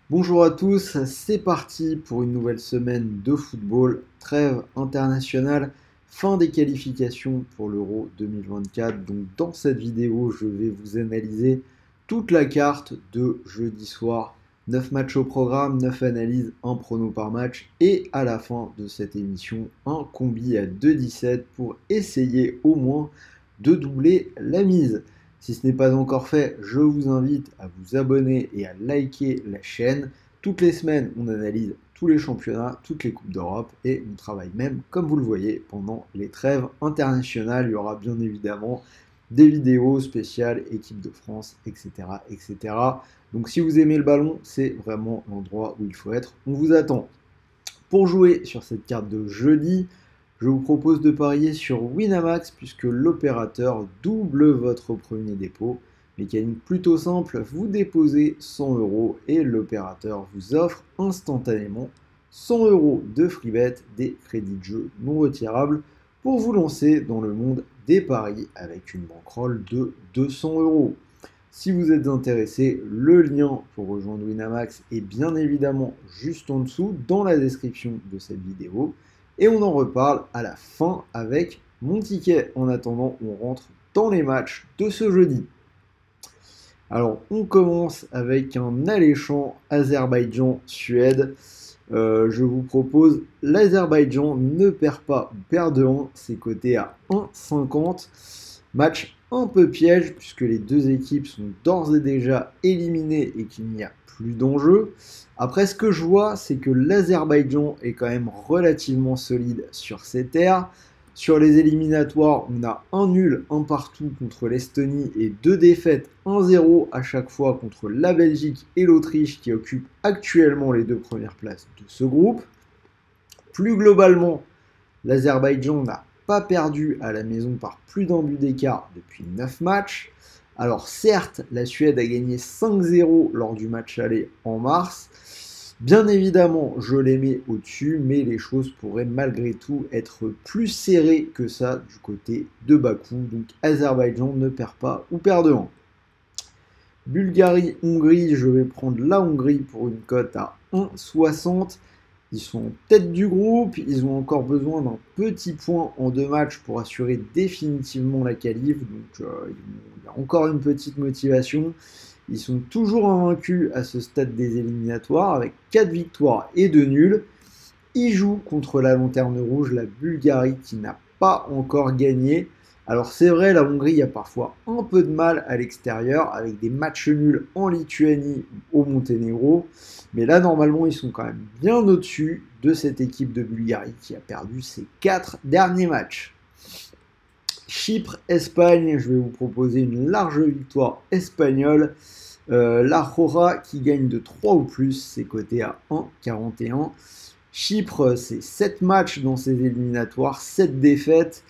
Bonjour à tous, c'est parti pour une nouvelle semaine de football, trêve internationale, fin des qualifications pour l'Euro 2024. Donc dans cette vidéo, je vais vous analyser toute la carte de jeudi soir. 9 matchs au programme, 9 analyses, un prono par match et à la fin de cette émission, un combi à 2,17 pour essayer au moins de doubler la mise. Si ce n'est pas encore fait, je vous invite à vous abonner et à liker la chaîne. Toutes les semaines, on analyse tous les championnats, toutes les coupes d'Europe et on travaille même, comme vous le voyez, pendant les trêves internationales. Il y aura bien évidemment des vidéos spéciales, équipe de France, etc., etc. Donc si vous aimez le ballon, c'est vraiment l'endroit où il faut être. On vous attend. Pour jouer sur cette carte de jeudi, je vous propose de parier sur Winamax puisque l'opérateur double votre premier dépôt. Mécanique plutôt simple, vous déposez 100 euros et l'opérateur vous offre instantanément 100 euros de free bet, des crédits de jeu non retirables pour vous lancer dans le monde des paris avec une bankroll de 200 euros. Si vous êtes intéressé, le lien pour rejoindre Winamax est bien évidemment juste en dessous dans la description de cette vidéo. Et on en reparle à la fin avec mon ticket. En attendant, on rentre dans les matchs de ce jeudi. Alors, on commence avec un alléchant Azerbaïdjan-Suède. Je vous propose l'Azerbaïdjan ne perd pas ou perd de 1, c'est coté à 1,50. Match un peu piège puisque les deux équipes sont d'ores et déjà éliminées et qu'il n'y a plus d'enjeu. Après, ce que je vois, c'est que l'Azerbaïdjan est quand même relativement solide sur ses terres. Sur les éliminatoires, on a un nul, un partout contre l'Estonie et deux défaites 1-0 à chaque fois contre la Belgique et l'Autriche qui occupent actuellement les deux premières places de ce groupe. Plus globalement, l'Azerbaïdjan n'a pas perdu à la maison par plus d'un but d'écart depuis 9 matchs. Alors certes, la Suède a gagné 5-0 lors du match aller en mars. Bien évidemment, je les mets au-dessus, mais les choses pourraient malgré tout être plus serrées que ça du côté de Bakou. Donc Azerbaïdjan ne perd pas ou perd de 1. Bulgarie-Hongrie, je vais prendre la Hongrie pour une cote à 1,60. Ils sont en tête du groupe, ils ont encore besoin d'un petit point en 2 matchs pour assurer définitivement la qualif, donc il y a encore une petite motivation. Ils sont toujours invaincus à ce stade des éliminatoires avec 4 victoires et 2 nuls. Ils jouent contre la lanterne rouge, la Bulgarie, qui n'a pas encore gagné. Alors c'est vrai, la Hongrie a parfois un peu de mal à l'extérieur, avec des matchs nuls en Lituanie ou au Monténégro. Mais là, normalement, ils sont quand même bien au-dessus de cette équipe de Bulgarie qui a perdu ses 4 derniers matchs. Chypre-Espagne, je vais vous proposer une large victoire espagnole. La Jora qui gagne de 3 ou plus, c'est coté à 1,41. Chypre, c'est 7 matchs dans ses éliminatoires, 7 défaites,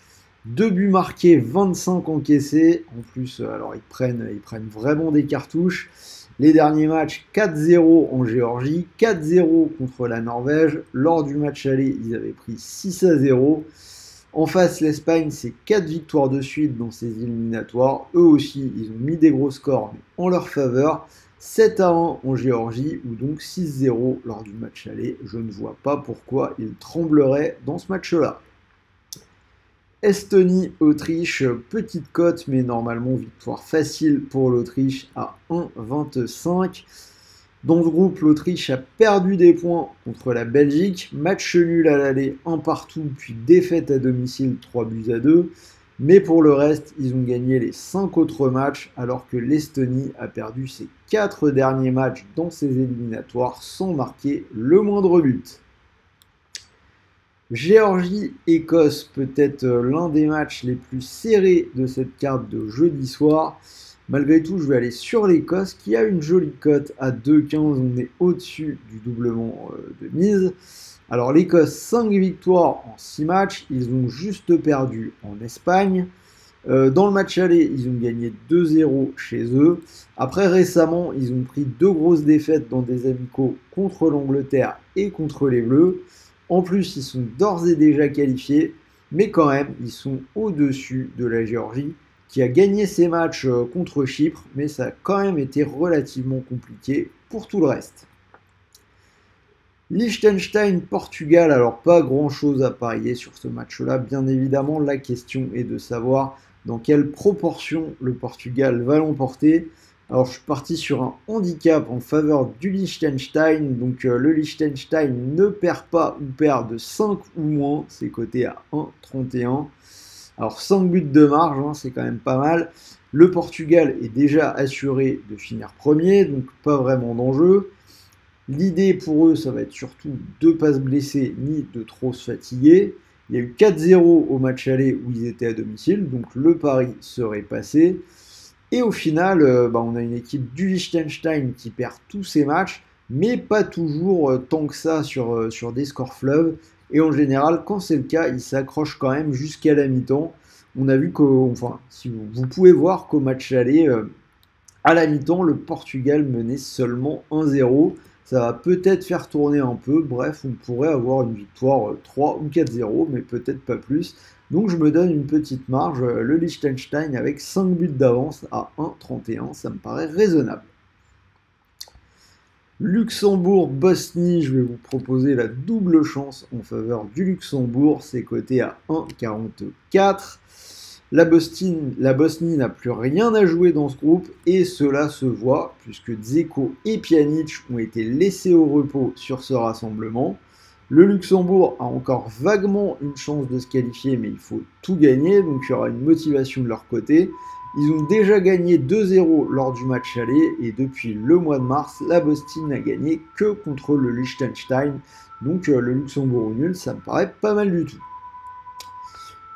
2 buts marqués, 25 encaissés. En plus, alors ils prennent vraiment des cartouches. Les derniers matchs, 4-0 en Géorgie, 4-0 contre la Norvège. Lors du match aller, ils avaient pris 6-0. En face, l'Espagne, c'est 4 victoires de suite dans ses éliminatoires. Eux aussi, ils ont mis des gros scores, mais en leur faveur. 7-1 en Géorgie, ou donc 6-0 lors du match aller. Je ne vois pas pourquoi ils trembleraient dans ce match-là. Estonie-Autriche, petite cote, mais normalement victoire facile pour l'Autriche à 1,25. Dans ce groupe, l'Autriche a perdu des points contre la Belgique, match nul à l'aller, 1 partout, puis défaite à domicile, 3-2. Mais pour le reste, ils ont gagné les 5 autres matchs, alors que l'Estonie a perdu ses 4 derniers matchs dans ses éliminatoires sans marquer le moindre but. Géorgie-Écosse, peut-être l'un des matchs les plus serrés de cette carte de jeudi soir. Malgré tout, je vais aller sur l'Écosse qui a une jolie cote à 2,15. On est au-dessus du doublement de mise. Alors l'Écosse, 5 victoires en 6 matchs. Ils ont juste perdu en Espagne. Dans le match aller, ils ont gagné 2-0 chez eux. Après, récemment, ils ont pris 2 grosses défaites dans des amicaux contre l'Angleterre et contre les Bleus. En plus, ils sont d'ores et déjà qualifiés, mais quand même, ils sont au-dessus de la Géorgie, qui a gagné ses matchs contre Chypre, mais ça a quand même été relativement compliqué pour tout le reste. Liechtenstein, Portugal, alors pas grand chose à parier sur ce match-là. Bien évidemment, la question est de savoir dans quelle proportion le Portugal va l'emporter. Alors je suis parti sur un handicap en faveur du Liechtenstein. Donc le Liechtenstein ne perd pas ou perd de 5 ou moins. C'est coté à 1,31. Alors 5 buts de marge, hein, c'est quand même pas mal. Le Portugal est déjà assuré de finir premier, donc pas vraiment d'enjeu. L'idée pour eux, ça va être surtout de ne pas se blesser ni de trop se fatiguer. Il y a eu 4-0 au match aller où ils étaient à domicile, donc le pari serait passé. Et au final, on a une équipe du Liechtenstein qui perd tous ses matchs, mais pas toujours tant que ça sur des scores fleuves. Et en général, quand c'est le cas, ils s'accrochent quand même jusqu'à la mi-temps. On a vu si vous pouvez voir qu'au match aller, à la mi-temps, le Portugal menait seulement 1-0. Ça va peut-être faire tourner un peu. Bref, on pourrait avoir une victoire 3 ou 4-0, mais peut-être pas plus. Donc je me donne une petite marge. Le Liechtenstein avec 5 buts d'avance à 1,31. Ça me paraît raisonnable. Luxembourg-Bosnie, je vais vous proposer la double chance en faveur du Luxembourg. C'est coté à 1,44. La Bosnie n'a plus rien à jouer dans ce groupe et cela se voit puisque Dzeko et Pjanic ont été laissés au repos sur ce rassemblement. Le Luxembourg a encore vaguement une chance de se qualifier, mais il faut tout gagner, donc il y aura une motivation de leur côté. Ils ont déjà gagné 2-0 lors du match aller et depuis le mois de mars, la Bosnie n'a gagné que contre le Liechtenstein. Donc le Luxembourg au nul, ça me paraît pas mal du tout.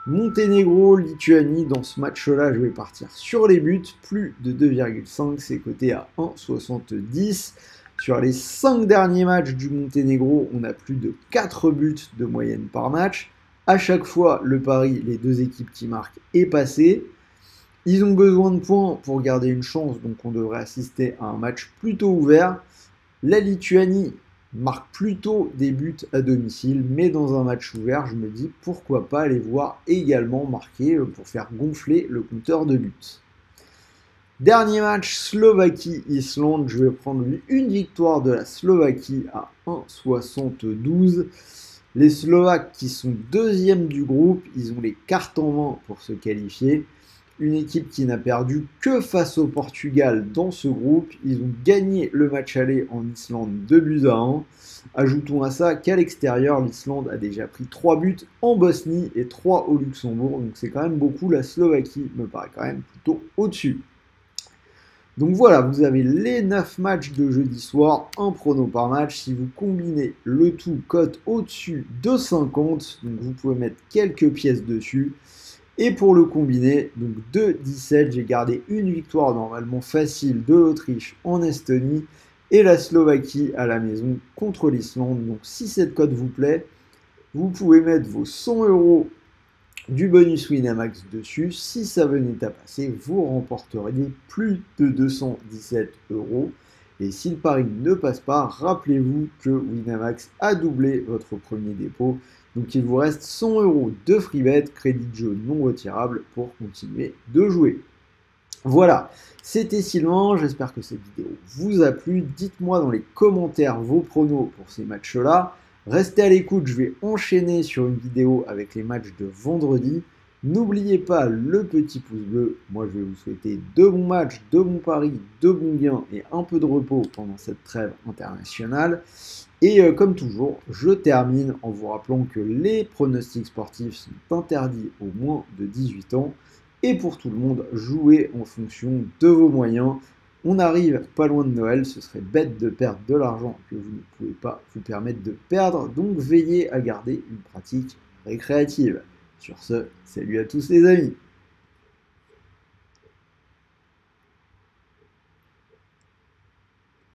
Monténégro, Lituanie, dans ce match-là, je vais partir sur les buts, plus de 2,5, c'est coté à 1,70. Sur les 5 derniers matchs du Monténégro, on a plus de 4 buts de moyenne par match. À chaque fois, le pari, les deux équipes qui marquent, est passé. Ils ont besoin de points pour garder une chance, donc on devrait assister à un match plutôt ouvert. La Lituanie marque plutôt des buts à domicile, mais dans un match ouvert, je me dis pourquoi pas les voir également marquer pour faire gonfler le compteur de buts. Dernier match, Slovaquie-Islande, je vais prendre une victoire de la Slovaquie à 1,72. Les Slovaques qui sont deuxièmes du groupe, ils ont les cartes en main pour se qualifier. Une équipe qui n'a perdu que face au Portugal dans ce groupe. Ils ont gagné le match aller en Islande 2-1. Ajoutons à ça qu'à l'extérieur, l'Islande a déjà pris 3 buts en Bosnie et 3 au Luxembourg. Donc c'est quand même beaucoup. La Slovaquie me paraît quand même plutôt au-dessus. Donc voilà, vous avez les 9 matchs de jeudi soir, un prono par match. Si vous combinez le tout, cote au-dessus de 50. Donc vous pouvez mettre quelques pièces dessus. Et pour le combiné, donc de 17, j'ai gardé une victoire normalement facile de l'Autriche en Estonie et la Slovaquie à la maison contre l'Islande. Donc si cette cote vous plaît, vous pouvez mettre vos 100 € du bonus Winamax dessus. Si ça venait à passer, vous remporteriez plus de 217 €. Et si le pari ne passe pas, rappelez-vous que Winamax a doublé votre premier dépôt. Donc il vous reste 100 € de free bet, crédit de jeu non retirable pour continuer de jouer. Voilà, c'était Sylvain, j'espère que cette vidéo vous a plu. Dites-moi dans les commentaires vos pronos pour ces matchs-là. Restez à l'écoute, je vais enchaîner sur une vidéo avec les matchs de vendredi. N'oubliez pas le petit pouce bleu. Moi, je vais vous souhaiter de bons matchs, de bons paris, de bons gains et un peu de repos pendant cette trêve internationale. Et comme toujours, je termine en vous rappelant que les pronostics sportifs sont interdits aux moins de 18 ans. Et pour tout le monde, jouez en fonction de vos moyens. On arrive pas loin de Noël, ce serait bête de perdre de l'argent que vous ne pouvez pas vous permettre de perdre. Donc veillez à garder une pratique récréative. Sur ce, salut à tous les amis.